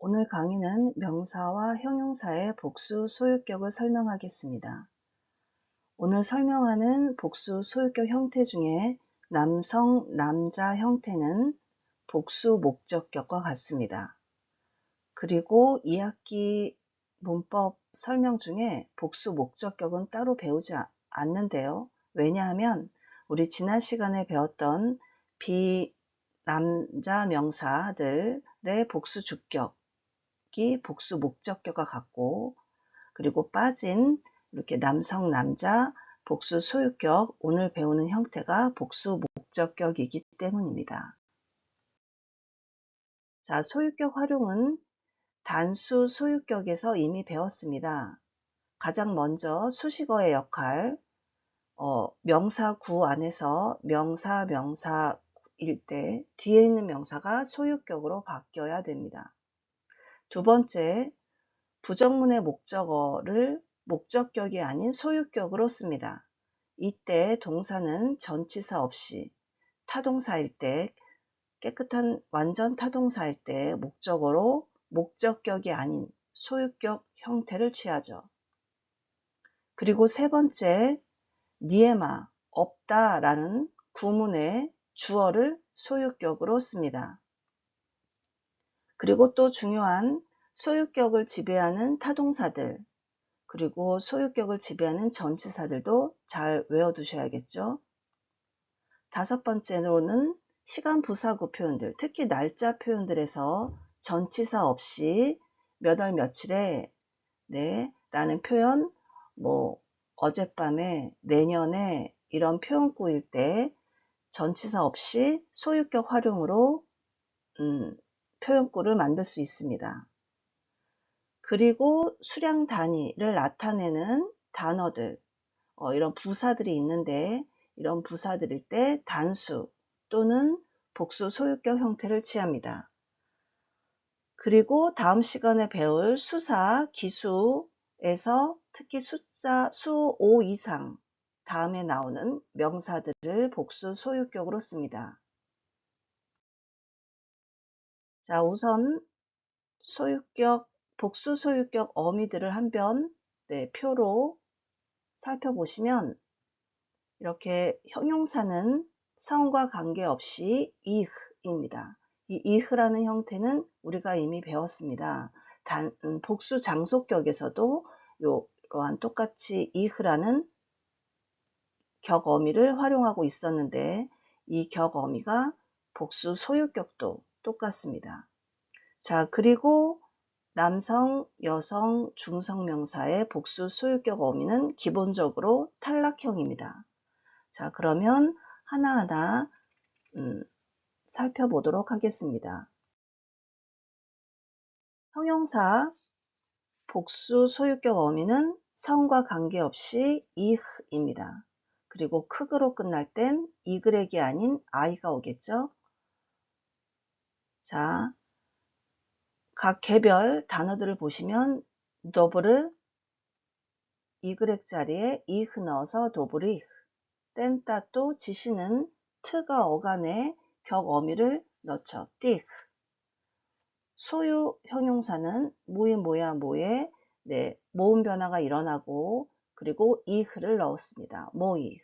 오늘 강의는 명사와 형용사의 복수 소유격을 설명하겠습니다. 오늘 설명하는 복수 소유격 형태 중에 남성, 남자 형태는 복수 목적격과 같습니다. 그리고 2학기 문법 설명 중에 복수 목적격은 따로 배우지 않는데요. 왜냐하면 우리 지난 시간에 배웠던 비남자 명사들의 복수 주격 복수 목적격과 같고, 그리고 빠진 이렇게 남성, 남자 복수 소유격, 오늘 배우는 형태가 복수 목적격이기 때문입니다. 자, 소유격 활용은 단수 소유격에서 이미 배웠습니다. 가장 먼저 수식어의 역할, 명사 구 안에서 명사일 때 뒤에 있는 명사가 소유격으로 바뀌어야 됩니다. 두 번째, 부정문의 목적어를 목적격이 아닌 소유격으로 씁니다. 이때 동사는 전치사 없이 타동사일 때, 깨끗한 완전 타동사일 때 목적어로 목적격이 아닌 소유격 형태를 취하죠. 그리고 세 번째, 니에마, 없다 라는 구문의 주어를 소유격으로 씁니다. 그리고 또 중요한 소유격을 지배하는 타동사들, 그리고 소유격을 지배하는 전치사들도 잘 외워두셔야겠죠. 다섯 번째로는 시간 부사구 표현들, 특히 날짜 표현들에서 전치사 없이 몇 월 며칠에 라는 표현, 어젯밤에, 내년에 이런 표현구일 때 전치사 없이 소유격 활용으로 표현구를 만들 수 있습니다. 그리고 수량 단위를 나타내는 단어들, 이런 부사들이 있는데, 이런 부사들일 때 단수 또는 복수 소유격 형태를 취합니다. 그리고 다음 시간에 배울 수사, 기수에서 특히 숫자 수 5 이상 다음에 나오는 명사들을 복수 소유격으로 씁니다. 자, 우선 복수 소유격 어미들을 한번 표로 살펴보시면, 이렇게 형용사는 성과 관계없이 이흐입니다. 이 이흐라는 형태는 우리가 이미 배웠습니다. 복수 장소격에서도 이러한 똑같이 이흐라는 격어미를 활용하고 있었는데, 이 격어미가 복수 소유격도 똑같습니다. 자, 그리고 남성, 여성, 중성명사의 복수 소유격 어미는 기본적으로 탈락형입니다. 자, 그러면 하나하나 살펴보도록 하겠습니다. 형용사 복수 소유격 어미는 성과 관계없이 이흐입니다. 그리고 크그로 끝날 땐 이그렉이 아닌 아이가 오겠죠. 자, 각 개별 단어들을 보시면 더블을 이그렉 자리에 이흐 넣어서 도브리흐, 땐따또 지시는 트가 어간에 격어미를 넣죠. 띠흐. 소유 형용사는 무인 뭐야 뭐에 모음 변화가 일어나고, 그리고 이흐를 넣었습니다. 모이흐.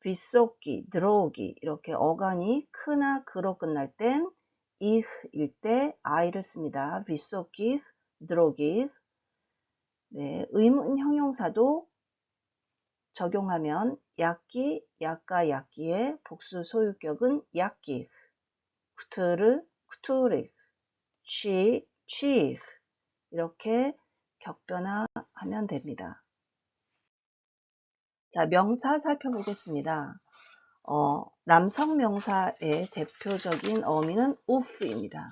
빗속기, 들어오기 이렇게 어간이 크나 그로 끝날 땐 이흐일 때 아이를 씁니다. 빗속기, 들어오기. 의문 형용사도 적용하면 약기, 약가, 약기의 복수 소유격은 약기, 쿠트르, 쿠투르, 취, 이렇게 격변화하면 됩니다. 자, 명사 살펴보겠습니다. 남성 명사의 대표적인 어미는 우프입니다.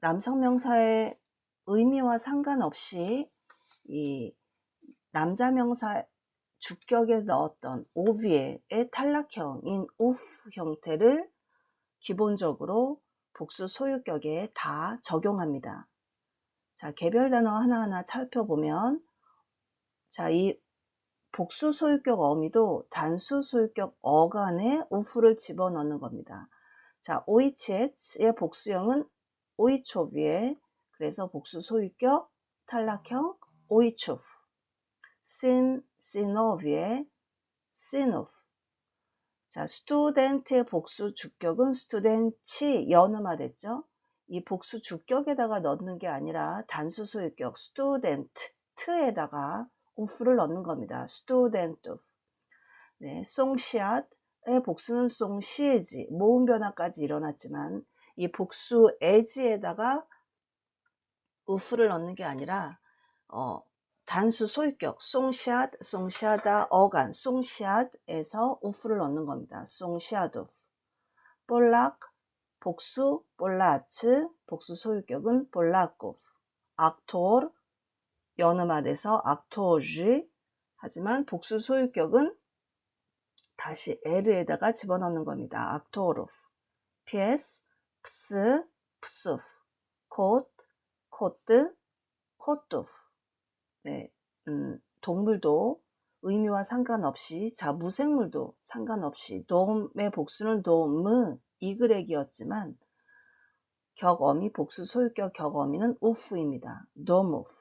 남성 명사의 의미와 상관없이 이 남자 명사 주격에 넣었던 오비의 탈락형인 우프 형태를 기본적으로 복수 소유격에 다 적용합니다. 자, 개별 단어 하나하나 살펴보면, 자, 이 복수 소유격 어미도 단수 소유격 어간에 우프를 집어넣는 겁니다. 자, 오이치의 복수형은 오이초비에 그래서 복수 소유격 탈락형 오이초프 시노비에 시노프 자, 스튜덴트의 복수 주격은 스튜덴치 연음화 됐죠? 이 복수 주격에다가 넣는 게 아니라 단수 소유격 스튜덴트 트에다가 우프를 넣는 겁니다. 스튜덴트 네, 송시앗의 복수는 송시에지 모음 변화까지 일어났지만 이 복수 에지에다가 우프를 넣는 게 아니라 단수 소유격 송시앗, 송시아다, 어간, 송시앗에서 우프를 넣는 겁니다. 송시아도프 볼락, 복수, 볼라츠, 복수 소유격은 볼라코프 악토르, 연음화돼서 악토르 하지만 복수 소유격은 다시 에르에다가 집어넣는 겁니다. 악토르프 피에스, 프스, 프수프 콧, 코트, 코투프 네, 동물도 의미와 상관없이 자 무생물도 상관없이 돔의 복수는 돔, 이그렉이었지만 격어미 복수 소유격 격어미는 우프입니다. 도무프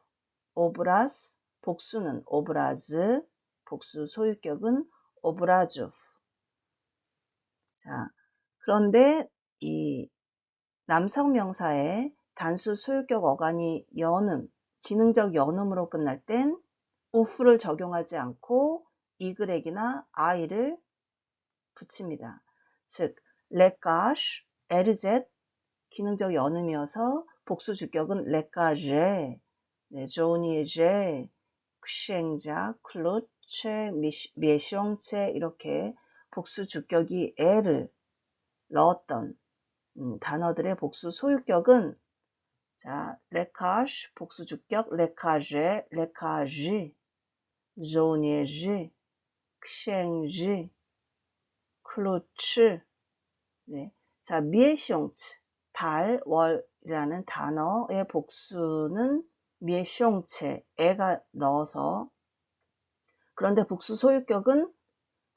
오브라스 복수는 오브라즈 복수 소유격은 오브라주프 자 그런데 이 남성 명사의 단수 소유격 어간이 연음 기능적 연음으로 끝날 땐 우프를 적용하지 않고 이그렉이나 i를 붙입니다. 즉 레카쉬, 에르젯 기능적 연음이어서 복수 주격은 레카제, 네, 조니제, 크셴자, 클루체, 미숑체 이렇게 복수 주격이 에를 넣었던 단어들의 복수 소유격은 자, 레카쉬 복수 주격 레카제, 레카지, 조니지, 크셴지, 클루츠 네. 자, 미에숑츠 달, 월이라는 단어의 복수는 미에숑체 애가 넣어서 그런데 복수 소유격은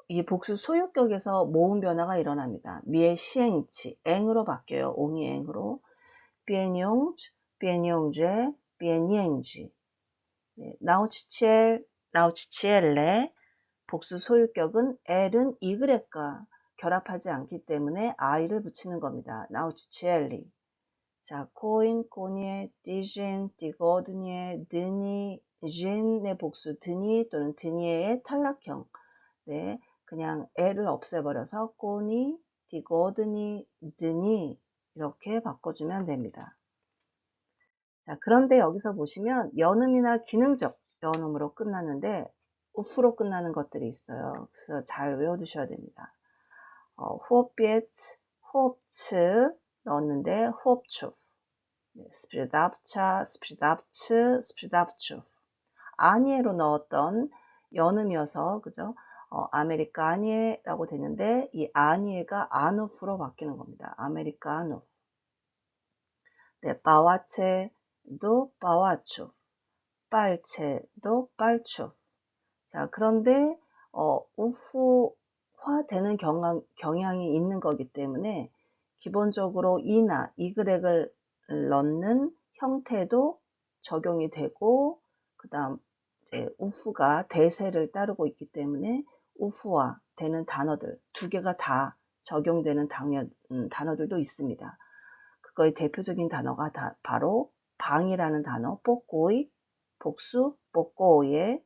이 복수 소유격에서 모음 변화가 일어납니다. 미에시행치 앵으로 바뀌어요. 옹이 앵으로 비에뇽즈, 비에뇽제, 비에니엔지 네. 나우치치엘, 나우치치엘레 복수 소유격은 L은 이그렉과 결합하지 않기 때문에 i를 붙이는 겁니다. 나우치치엘리 자, 코인, 코니에, 디진, 디거드니에, 드니, 진의 복수 드니 또는 드니에의 탈락형 네, 그냥 L을 없애버려서 코니, 디거드니, 드니 이렇게 바꿔주면 됩니다. 자, 그런데 여기서 보시면 연음이나 기능적 연음으로 끝나는데 우프로 끝나는 것들이 있어요. 그래서 잘 외워두셔야 됩니다. 호흡비에츠, 호흡츠 넣었는데 호흡추프, 스피르답차, 스피르답츠, 스피르답추프 아니에로 넣었던 연음이어서 그죠? 아메리카니에라고 되는데 이 아니에가 아누프로 바뀌는 겁니다. 아메리카누프 네, 바와체도 바와추프 빨체도 빨추프 자, 그런데 우후화 되는 경향이 있는 거기 때문에 기본적으로 이나 이그렉을 넣는 형태도 적용이 되고 그다음 이제 우후가 대세를 따르고 있기 때문에 우후화 되는 단어들 두 개가 다 적용되는 단어들도 있습니다. 그거의 대표적인 단어가 바로 방이라는 단어, 뽀꼬이, 복수, 뽀꼬이의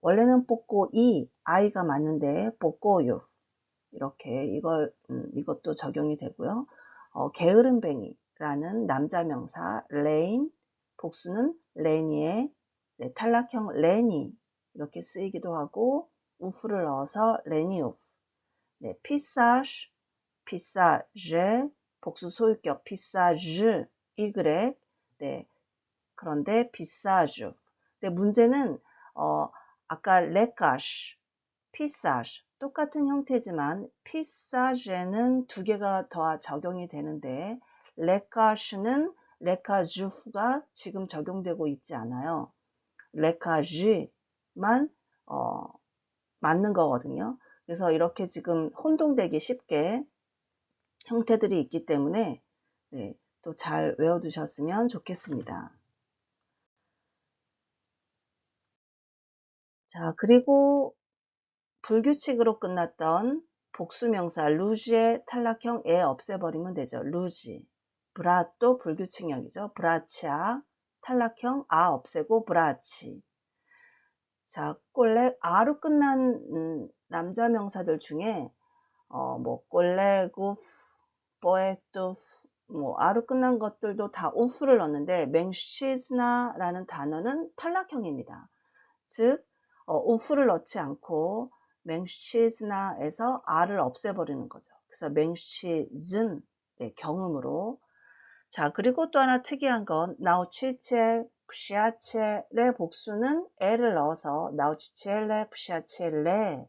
원래는 뽀꼬이, 아이가 맞는데 뽀꼬유 이렇게 이것도 적용이 되고요. 게으름뱅이라는 남자 명사 레인, 복수는 레니에 네, 탈락형 레니 이렇게 쓰이기도 하고 우프를 넣어서 레니우프 네, 피사ዥ, 피사제 복수 소유격 피사즈 이그렉 네, 그런데 비싸주 근데 문제는 아까 레카쉬, 피사ዥ 똑같은 형태지만 피사제는 두 개가 더 적용이 되는데 레카쉬는 레카주프가 지금 적용되고 있지 않아요. 레카쥐만 맞는 거거든요. 그래서 이렇게 지금 혼동되기 쉽게 형태들이 있기 때문에 네, 또 잘 외워두셨으면 좋겠습니다. 자, 그리고 불규칙으로 끝났던 복수명사 루즈의 탈락형 에 없애버리면 되죠. 루즈. 브라또 불규칙형이죠. 브라치아 탈락형 아 없애고 브라치. 자, 꼴레 아로 끝난 남자 명사들 중에 뭐 꼴레구, 뽀에뚜, 뭐 아로 끝난 것들도 다 우프를 넣는데 맹시즈나라는 단어는 탈락형입니다. 즉 우프를 넣지 않고 맹시즈나에서 아를 없애버리는 거죠. 그래서 맹시즌 네, 경음으로. 자, 그리고 또 하나 특이한 건 나우치첼, 푸시아첼의 복수는 에를 넣어서 나우치첼레, 푸시아첼레.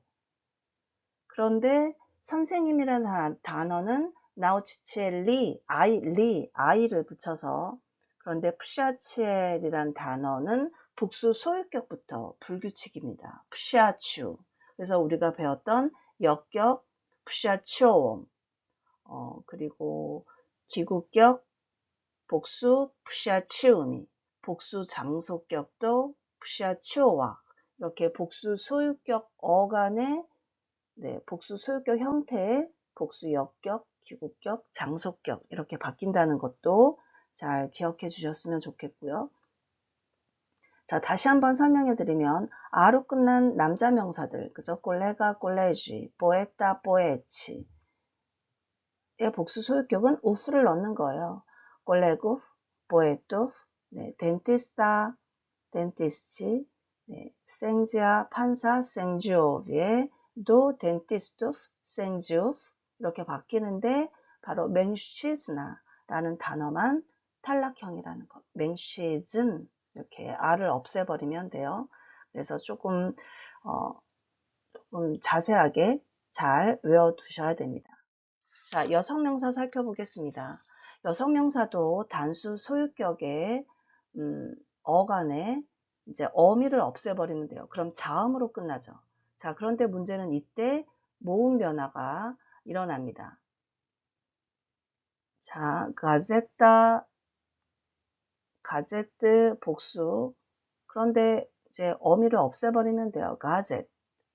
그런데 선생님이라는 단어는 나우치첼리, 아이를 붙여서 그런데 푸시아치엘이라는 단어는 복수 소유격부터 불규칙입니다. 푸시아추. 그래서 우리가 배웠던 역격 푸시아추옴 그리고 기구격 복수 푸시아치우미, 복수 장소격도 푸시아치오와 이렇게 복수 소유격 어간의 네, 복수 소유격 형태의 복수 역격, 기구격, 장소격 이렇게 바뀐다는 것도 잘 기억해 주셨으면 좋겠고요. 자, 다시 한번 설명해 드리면 아로 끝난 남자 명사들, 그죠? 꼴레가, 꼴레쥐, 뽀에따, 뽀에치 의 복수 소유격은 우프를 넣는 거예요. 꼴레구, 뽀에뚜, 네, 덴티스타, 덴티스치, 네, 생지아, 판사, 생지오비에 도 덴티스투프, 생지우프 이렇게 바뀌는데 바로 맹시즈나라는 단어만 탈락형이라는 것. 맹시즌 이렇게 R을 없애버리면 돼요. 그래서 조금 자세하게 잘 외워두셔야 됩니다. 자, 여성명사 살펴보겠습니다. 여성명사도 단수 소유격의 어간에 이제 어미를 없애버리면 돼요. 그럼 자음으로 끝나죠. 자, 그런데 문제는 이때 모음 변화가 일어납니다. 자, 가제타, 가제트 복수. 그런데 이제 어미를 없애버리면 돼요. 가젯.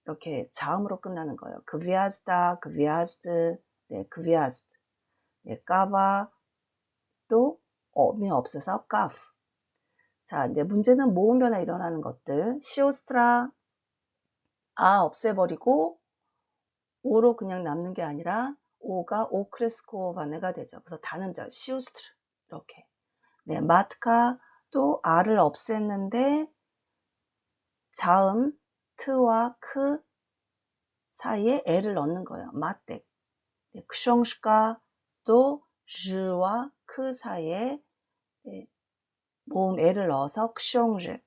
이렇게 자음으로 끝나는 거예요. 그비아즈다, 그비아즈드, 네, 그비아즈드. 네, 까바, 또 어미 없애서 까프. 자, 이제 문제는 모음 변화 일어나는 것들. 시오스트라, 아 없애버리고 오로 그냥 남는 게 아니라 오가 오크레스코 바네가 되죠. 그래서 단음절 시우스트르 이렇게. 네, 마트카 또 아를 없앴는데 자음 트와 크 사이에 에를 넣는 거예요. 마텍. 네, 크숑슈카 또 즈와 크 사이에 네, 모음 에를 넣어서 크숑즈.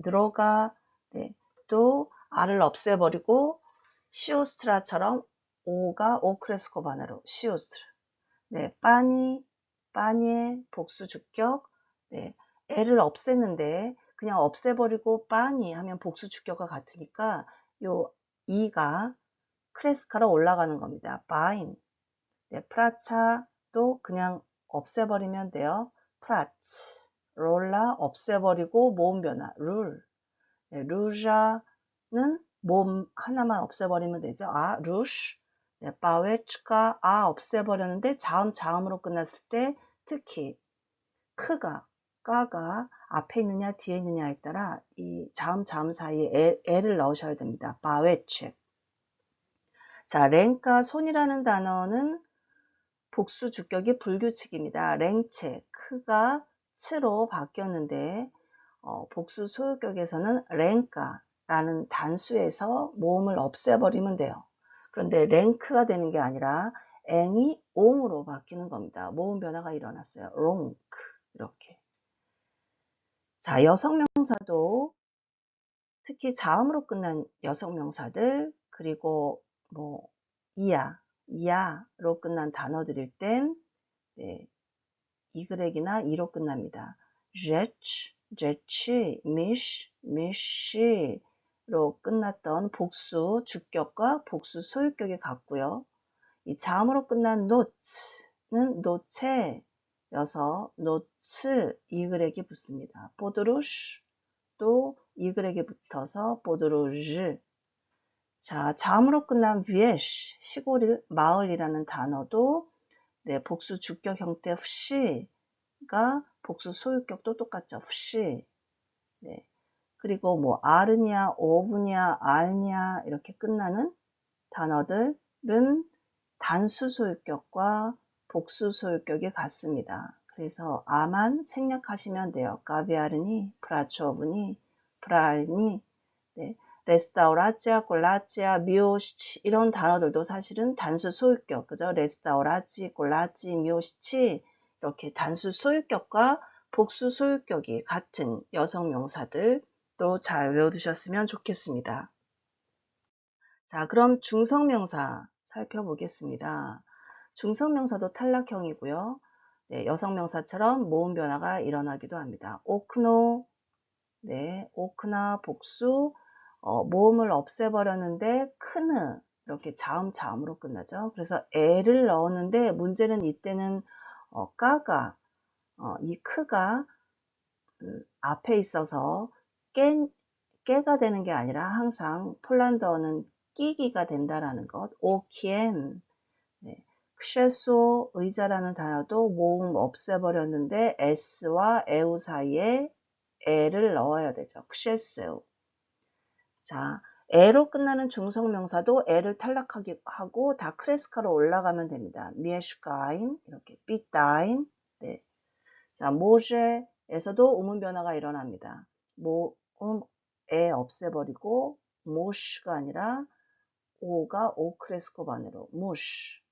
드로가 네, 또 아를 없애버리고 시오스트라처럼 오가 오크레스코바나로 시오스트라. 네, 빠니의 복수 주격. 네, 애를 없앴는데 그냥 없애버리고 빠니 하면 복수 주격과 같으니까 요 이가 크레스카로 올라가는 겁니다. 바인. 네, 프라차도 그냥 없애버리면 돼요. 프라치. 롤라 없애버리고 모음 변화. 룰. 네, 루자는 몸 하나만 없애버리면 되죠. 아, 루시. 네, 바웨츠가 아 없애버렸는데 자음으로 끝났을 때 특히 크가, 까가 앞에 있느냐 뒤에 있느냐에 따라 이 자음 사이에 에를 넣으셔야 됩니다. 바웨츠. 자, 랭카 손이라는 단어는 복수 주격이 불규칙입니다. 랭체, 크가 치로 바뀌었는데 복수 소유격에서는 랭카라는 단수에서 모음을 없애버리면 돼요. 그런데 랭크가 되는 게 아니라 앵이 옹으로 바뀌는 겁니다. 모음 변화가 일어났어요. 롱크 이렇게. 자, 여성명사도 특히 자음으로 끝난 여성명사들 그리고 뭐 이야로 끝난 단어들일 땐 네, 이그렉이나 이로 끝납니다. 제치, 미시로 끝났던 복수 주격과 복수 소유격이 같고요. 이 자음으로 끝난 노츠는 노체, 여서 노츠 이글에게 붙습니다. 보드루슈 또 이글에게 붙어서 보드루즈. 자, 자음으로 끝난 뷰에쉬 시골 마을이라는 단어도 네, 복수 주격 형태 푸시가 복수 소유격도 똑같죠. 푸시. 네. 그리고 뭐 아르냐, 오브냐, 알냐 이렇게 끝나는 단어들은 단수 소유격과 복수 소유격이 같습니다. 그래서 아만 생략하시면 돼요. 가비아르니, 프라초브니, 프랄니, 네. 레스타우라찌아, 콜라찌아, 미오시치 이런 단어들도 사실은 단수 소유격, 그죠? 레스타우라찌, 콜라찌, 미오시치 이렇게 단수 소유격과 복수 소유격이 같은 여성 명사들도 잘 외워두셨으면 좋겠습니다. 자, 그럼 중성명사 살펴보겠습니다. 중성명사도 탈락형이고요. 네, 여성명사처럼 모음 변화가 일어나기도 합니다. 오크노, 네, 오크나 복수, 모음을 없애버렸는데 크느 이렇게 자음으로 끝나죠. 그래서 애를 넣었는데 문제는 이때는 까가 이 크가 앞에 있어서 깨가 되는 게 아니라 항상 폴란드어는 끼기가 된다라는 것. 오키엔, 네. 크셰소 의자라는 단어도 모음 없애버렸는데 s와 에우 사이에 에를 넣어야 되죠. 크셰스우. 자, 에로 끝나는 중성명사도 에를 탈락하고 다 크레스카로 올라가면 됩니다. 미에슈카인 이렇게 삐따인. 네. 자, 모제에서도 음운 변화가 일어납니다. 에 없애버리고 모슈가 아니라 오가 오크레스코 반으로 무슈.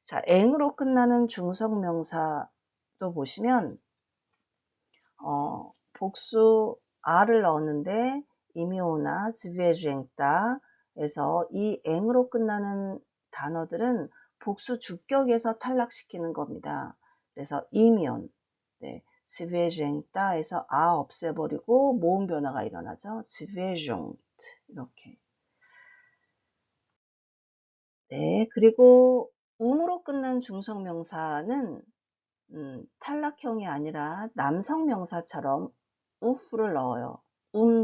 자, 앵으로 끝나는 중성명사도 보시면 복수 r을 넣었는데 이미오나 즈베주엥따에서 이 앵으로 끝나는 단어들은 복수 주격에서 탈락시키는 겁니다. 그래서 이미온, 네, 즈베주엥따에서 아 없애버리고 모음 변화가 일어나죠. 즈베종트 이렇게. 네, 그리고 음으로 끝난 중성명사는 탈락형이 아니라 남성명사처럼 우프를 넣어요.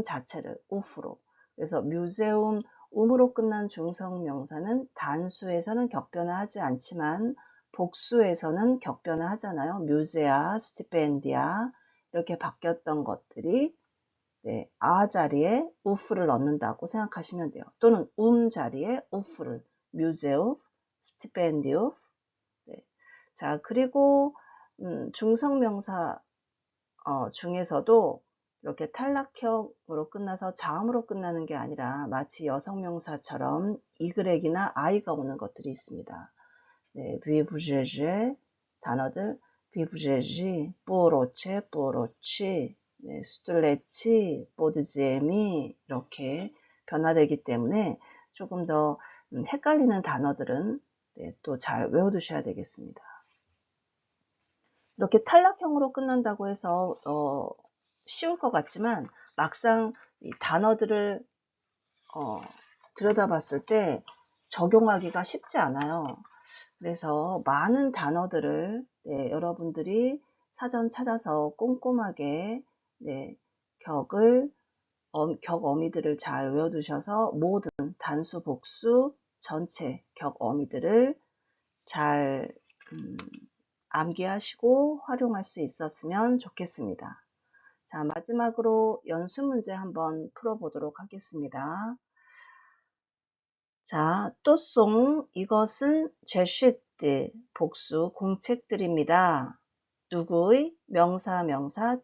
자체를 우프로. 그래서 뮤제움 음으로 끝난 중성명사는 단수에서는 격변화하지 않지만 복수에서는 격변화하잖아요. 뮤제아, 스티펜디아 이렇게 바뀌었던 것들이 네, 아 자리에 우프를 넣는다고 생각하시면 돼요. 또는 자리에 우프를 뮤제우프, 스티펜디우프. 네. 자, 그리고 중성명사 중에서도 이렇게 탈락형으로 끝나서 자음으로 끝나는 게 아니라 마치 여성명사처럼 이그렉이나 아이가 오는 것들이 있습니다. 네, 비부제제 단어들 비부제지, 뿌로체, 뿌로치, 네, 스툴레치, 보드제미 이렇게 변화되기 때문에 조금 더 헷갈리는 단어들은 네, 또 잘 외워두셔야 되겠습니다. 이렇게 탈락형으로 끝난다고 해서 쉬울 것 같지만 막상 이 단어들을 들여다봤을 때 적용하기가 쉽지 않아요. 그래서 많은 단어들을 네, 여러분들이 사전 찾아서 꼼꼼하게 네, 격 어미들을 잘 외워두셔서 모든 단수, 복수, 전체 격 어미들을 잘 암기하시고 활용할 수 있었으면 좋겠습니다. 자, 마지막으로 연습 문제 한번 풀어보도록 하겠습니다. 자, 또송 이것은 제시트 복수 공책들입니다. 누구의 명사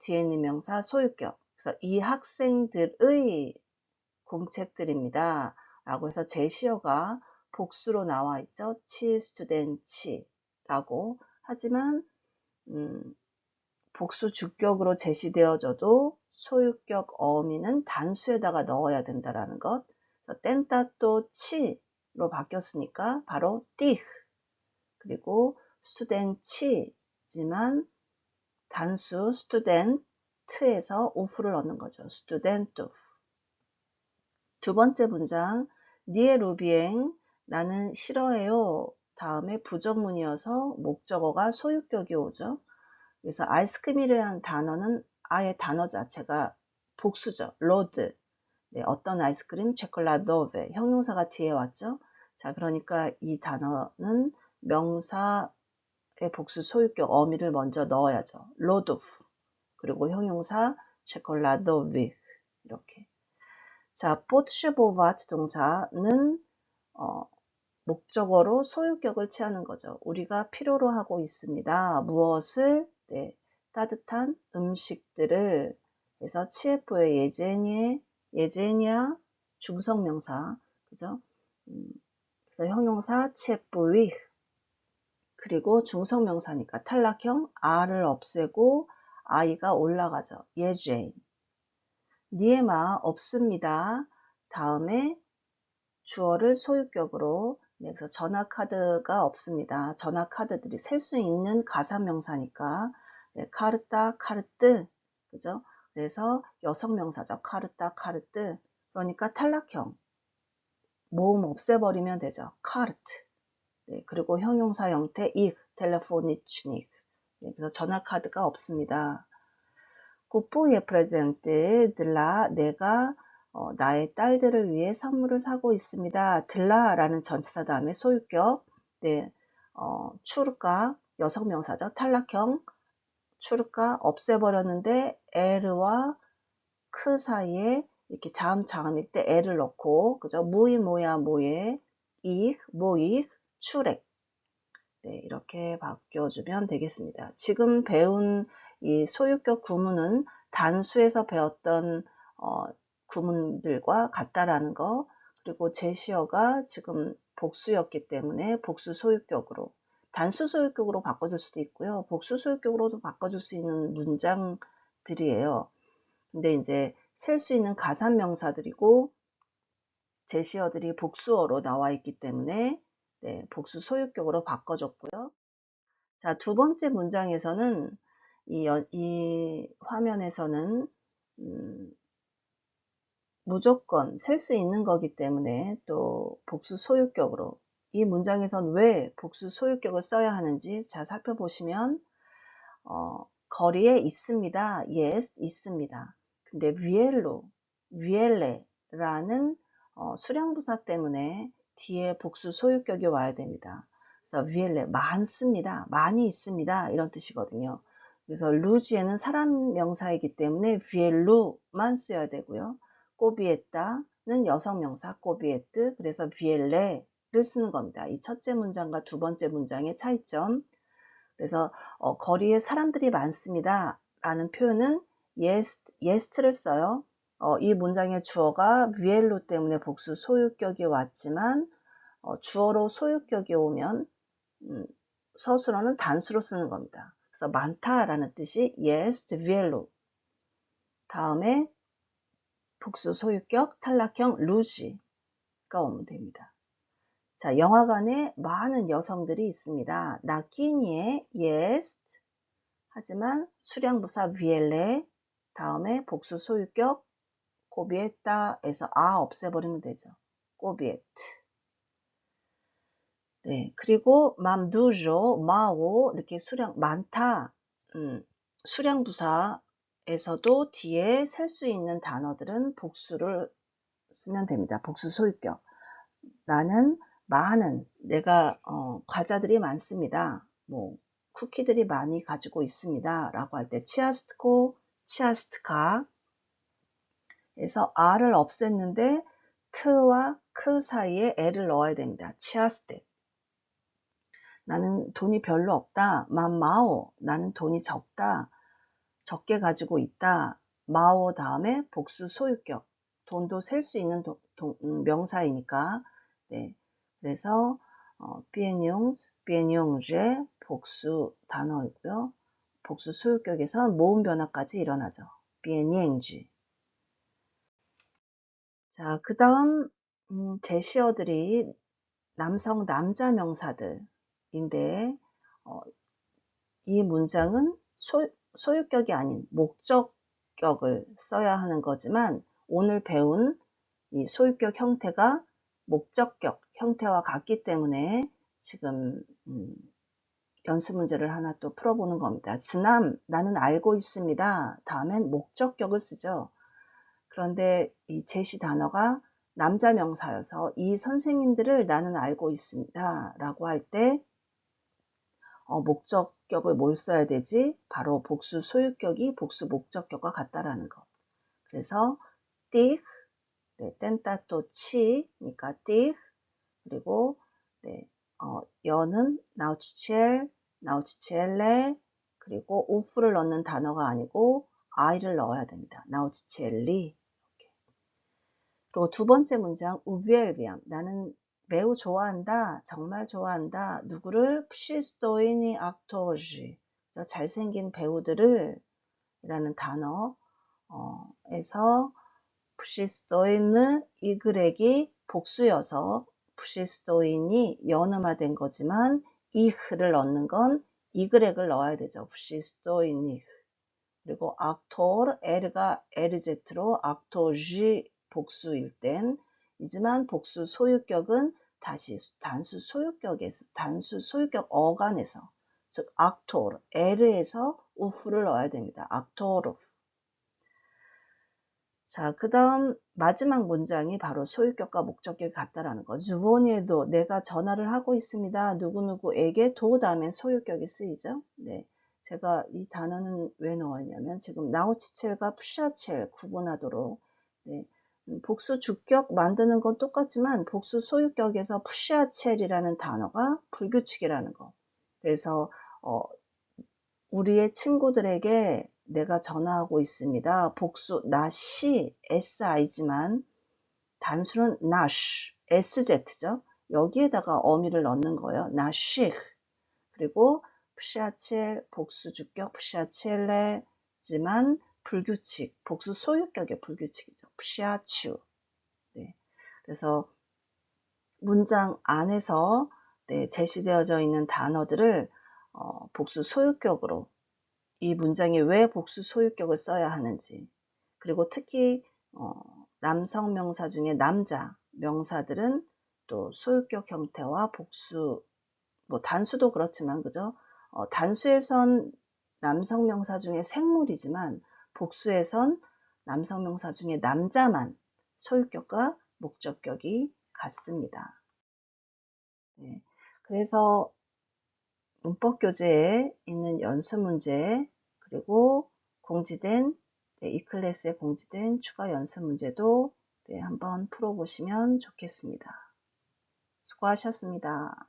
뒤에 있는 명사 소유격. 그래서 이 학생들의 공책들입니다. 라고 해서 제시어가 복수로 나와 있죠. 치 스튜덴치라고. 하지만 복수 주격으로 제시되어져도 소유격 어미는 단수에다가 넣어야 된다라는 것. 땐따또 치로 바뀌었으니까 바로 띠 그리고 스튜덴치지만 단수 스튜덴트에서 우프를 넣는 거죠. 스튜덴트. 두 번째 문장 니에 루비엥 나는 싫어해요. 다음에 부정문이어서 목적어가 소유격이 오죠. 그래서 아이스크림이라는 단어는 아예 단어 자체가 복수죠. 로드. 네, 어떤 아이스크림? 초콜라도베. 형용사가 뒤에 왔죠. 자, 그러니까 이 단어는 명사의 복수 소유격 어미를 먼저 넣어야죠. 로드프. 그리고 형용사 초콜라도빅. 이렇게. 자, 포트슈보바트 동사는 목적어로 소유격을 취하는 거죠. 우리가 필요로 하고 있습니다. 무엇을? 네, 따뜻한 음식들을. 그래서 CF의 예제니아 중성명사, 그죠? 그래서 형용사 CF의 그리고 중성명사니까 탈락형 R을 없애고 I가 올라가죠. 예제인. 니에마 없습니다. 다음에 주어를 소유격으로. 네, 그래서 전화카드가 없습니다. 전화카드들이 셀 수 있는 가사명사니까 네, 카르타, 카르트, 그죠? 그래서 여성명사죠. 카르타, 카르트. 그러니까 탈락형. 모음 없애버리면 되죠. 카르트. 네, 그리고 형용사 형태 ich, 텔레포니치닉. 네, 그래서 전화카드가 없습니다. 고프의 프레젠트 들라 내가 나의 딸들을 위해 선물을 사고 있습니다. 들라라는 전치사 다음에 소유격, 네, 추르까 여성명사죠. 탈락형 추르까 없애버렸는데 에르와 크 사이에 이렇게 자음일 때 에를 넣고, 그죠? 무이 모야 모에 이익 모익 추렉. 네, 이렇게 바뀌어주면 되겠습니다. 지금 배운 이 소유격 구문은 단수에서 배웠던 구문들과 같다라는 거, 그리고 제시어가 지금 복수였기 때문에 복수 소유격으로, 단수 소유격으로 바꿔줄 수도 있고요. 복수 소유격으로도 바꿔줄 수 있는 문장들이에요. 근데 이제 셀 수 있는 가산명사들이고 제시어들이 복수어로 나와 있기 때문에 네, 복수 소유격으로 바꿔줬고요. 자, 두 번째 문장에서는 이 화면에서는 무조건 셀 수 있는 거기 때문에 또 복수 소유격으로, 이 문장에선 왜 복수 소유격을 써야 하는지 자 살펴보시면 거리에 있습니다. yes, 있습니다. 근데 vielle라는 수량부사 때문에 뒤에 복수 소유격이 와야 됩니다. 그래서 vielle, 많습니다. 많이 있습니다. 이런 뜻이거든요. 그래서 루지에는 사람 명사이기 때문에 viellu만 써야 되고요. 꼬비에따는 여성 명사 꼬비에뜨, 그래서 vielle를 쓰는 겁니다. 이 첫째 문장과 두 번째 문장의 차이점. 그래서 거리에 사람들이 많습니다 라는 표현은 yes를 써요. 이 문장의 주어가 viello 때문에 복수 소유격이 왔지만 주어로 소유격이 오면 서술어는 단수로 쓰는 겁니다. 그래서 많다라는 뜻이 yes, viello. 다음에 복수 소유격 탈락형 루지가 오면 됩니다. 자, 영화관에 많은 여성들이 있습니다. 나끼니에 yes, 하지만 수량부사 vielle 다음에 복수 소유격 고비에따에서 없애버리면 되죠. 고비에트. 네, 그리고 맘두조, 마오 이렇게 수량 많다. 수량부사에서도 뒤에 셀 수 있는 단어들은 복수를 쓰면 됩니다. 복수 소유격. 나는 많은, 내가 과자들이 많습니다. 뭐 쿠키들이 많이 가지고 있습니다. 라고 할 때 치아스트코, 치아스트카 에서 R을 없앴는데 트와 크 사이에 L을 넣어야 됩니다. 치아스테. 나는 돈이 별로 없다. 마오. 나는 돈이 적다. 적게 가지고 있다. 마오 다음에 복수 소유격. 돈도 셀 수 있는 명사이니까. 네. 그래서 비엔용스, 비엔용제 복수 단어이고요. 복수 소유격에서 모음 변화까지 일어나죠. 비엔용지. 자, 그 다음 제시어들이 남성 남자 명사들인데 이 문장은 소유격이 아닌 목적격을 써야 하는 거지만 오늘 배운 이 소유격 형태가 목적격 형태와 같기 때문에 지금 연습 문제를 하나 또 풀어보는 겁니다. 지남, 나는 알고 있습니다. 다음엔 목적격을 쓰죠. 그런데 이 제시 단어가 남자 명사여서 이 선생님들을 나는 알고 있습니다. 라고 할 때 목적격을 뭘 써야 되지? 바로 복수 소유격이 복수 목적격과 같다라는 것. 그래서 dich, 네, 땐따또 치니까 dich, 그리고 네, 여는 나우치첼, 나우치첼레, 그리고 우프를 넣는 단어가 아니고 i를 넣어야 됩니다. 나우치첼리. 그리고 두 번째 문장 우비엘비암, 나는 매우 좋아한다, 정말 좋아한다. 누구를? p시스토이니 악토지, 잘생긴 배우들을 이라는 단어에서 p시스토이느 이그렉이 복수여서 p시스토인이 연음화된 거지만 이흐를 넣는 건 이그렉을 넣어야 되죠. p시스토이니. 그리고 악토르, 에르가 에르제트로 악토지 복수일 땐 이지만 복수 소유격은 다시 단수 소유격 어간에서, 즉 악토르, 에르에서 우프를 넣어야 됩니다. 악토르. 자, 그 다음 마지막 문장이 바로 소유격과 목적격이 같다라는 거. 주보니에도 내가 전화를 하고 있습니다. 누구누구에게 도 다음엔 소유격이 쓰이죠. 네. 제가 이 단어는 왜 넣었냐면 지금 나우치첼과 푸샤첼 구분하도록, 네. 복수 주격 만드는 건 똑같지만 복수 소유격에서 푸샤첼이라는 단어가 불규칙이라는 거. 그래서 우리의 친구들에게 내가 전화하고 있습니다. 복수 나시 si지만 단수는 나쉬 sz죠. 여기에다가 어미를 넣는 거예요. 나쉬. 그리고 푸샤첼 복수 주격 푸샤첼레지만 불규칙, 복수 소유격의 불규칙이죠. 푸샤츄. 네. 그래서 문장 안에서 네, 제시되어져 있는 단어들을 복수 소유격으로, 이 문장에 왜 복수 소유격을 써야 하는지, 그리고 특히 남성 명사 중에 남자 명사들은 또 소유격 형태와 복수, 뭐 단수도 그렇지만 그죠? 단수에선 남성 명사 중에 생물이지만 복수에선 남성 명사 중에 남자만 소유격과 목적격이 같습니다. 네. 그래서 문법 교재에 있는 연습 문제, 그리고 공지된 이 클래스에 공지된 추가 연습 문제도 한번 풀어보시면 좋겠습니다. 수고하셨습니다.